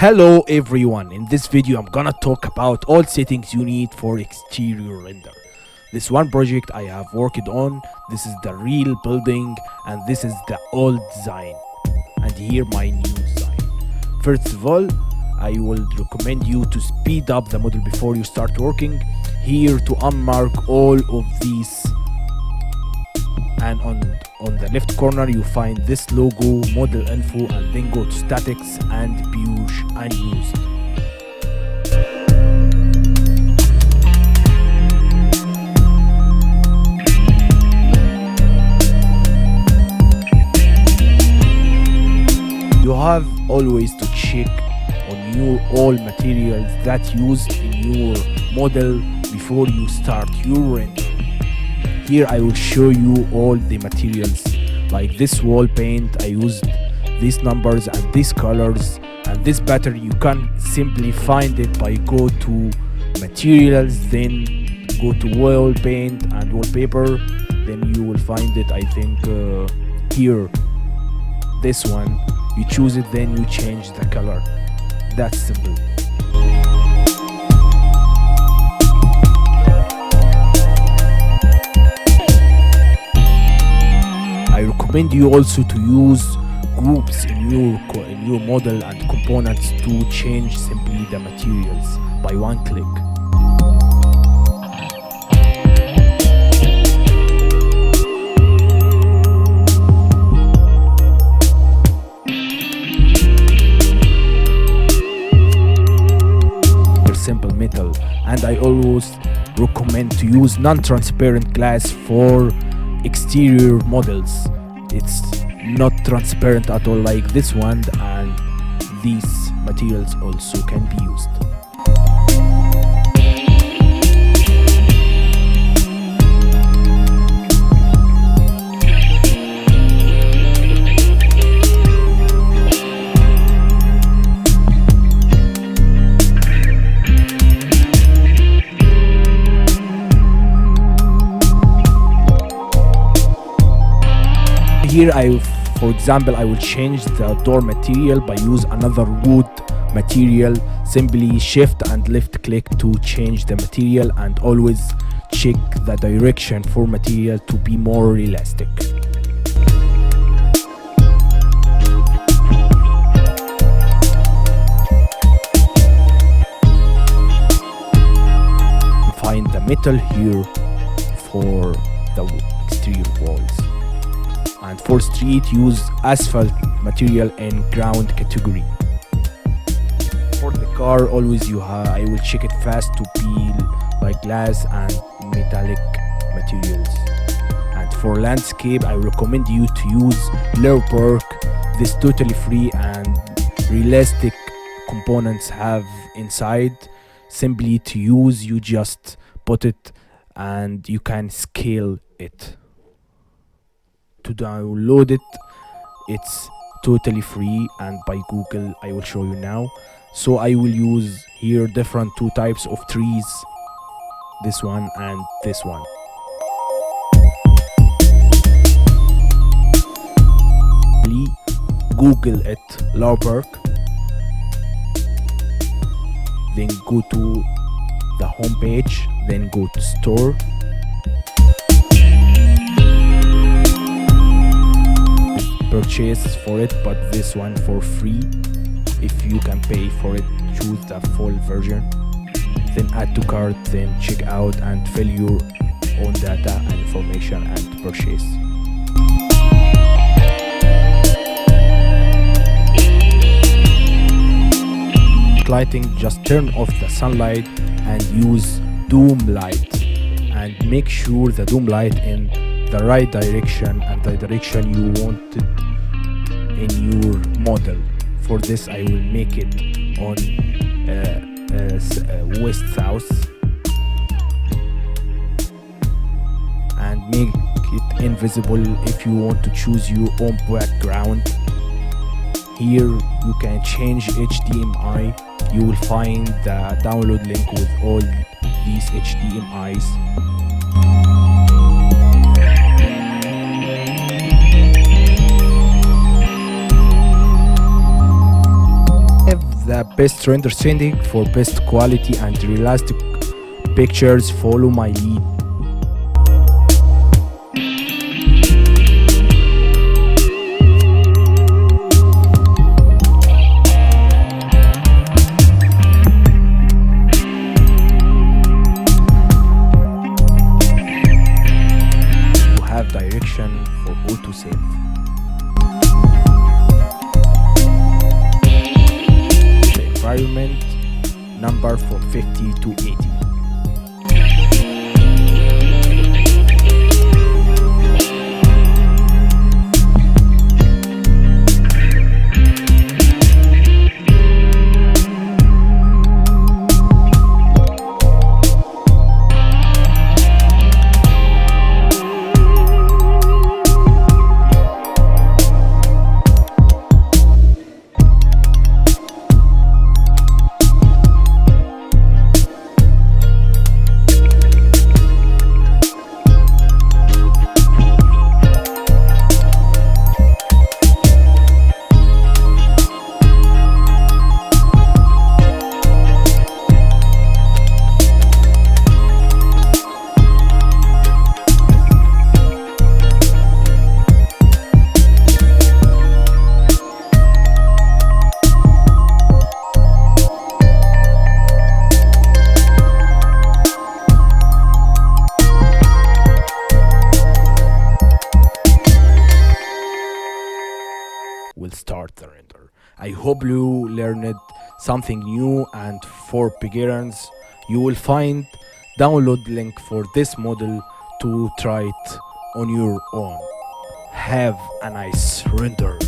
Hello everyone, in this video I'm gonna talk about all settings you need for exterior render. This one project I have worked on, this is the real building and this is the old design, and here my new design. First of all, I will recommend you to speed up the model before you start working. Here to unmark all of these, and on the left corner you find this logo, model info, and then go to statics and push unused. You have always to check on your all materials that used in your model before you start your render. Here I will show you all the materials, like this wall paint. I used these numbers and these colors, and this pattern you can simply find it by go to materials, then go to wall paint and wallpaper, then you will find it. I think here, this one, you choose it, then you change the color. That's simple. I recommend you also to use groups in your model and components to change simply the materials by one click. Simple metal, and I always recommend to use non-transparent glass for exterior models. It's not transparent at all like this one, and these materials also can be used. Here for example, I will change the door material by use another wood material. Simply shift and left click to change the material, and always check the direction for material to be more realistic. Find the metal here for the exterior walls. And for street, use asphalt material in ground category. For the car, always I will check it fast to peel by glass and metallic materials. And for landscape, I recommend you to use Leopard. This totally free and realistic components have inside. Simply to use, you just put it and you can scale it. To download it, it's totally free and by Google. I will show you now. So I will use here different two types of trees, this one and this one. Google it, Leopard, then go to the home page, then go to store. Purchase for it, but this one for free. If you can pay for it, choose the full version, then add to cart, then check out and fill your own data and information and purchase. Lighting, just turn off the sunlight and use dome light, and make sure the dome light in the right direction and the direction you want it in your model. For this I will make it on west south and make it invisible. If you want to choose your own background, here you can change HDMI. You will find the download link with all these HDMIs. best render setting for best quality and realistic pictures. Follow my lead. To have direction for autosave. The environment number from 50 to 80. Will start the render. I hope you learned something new, and for beginners you will find download link for this model to try it on your own. Have a nice render.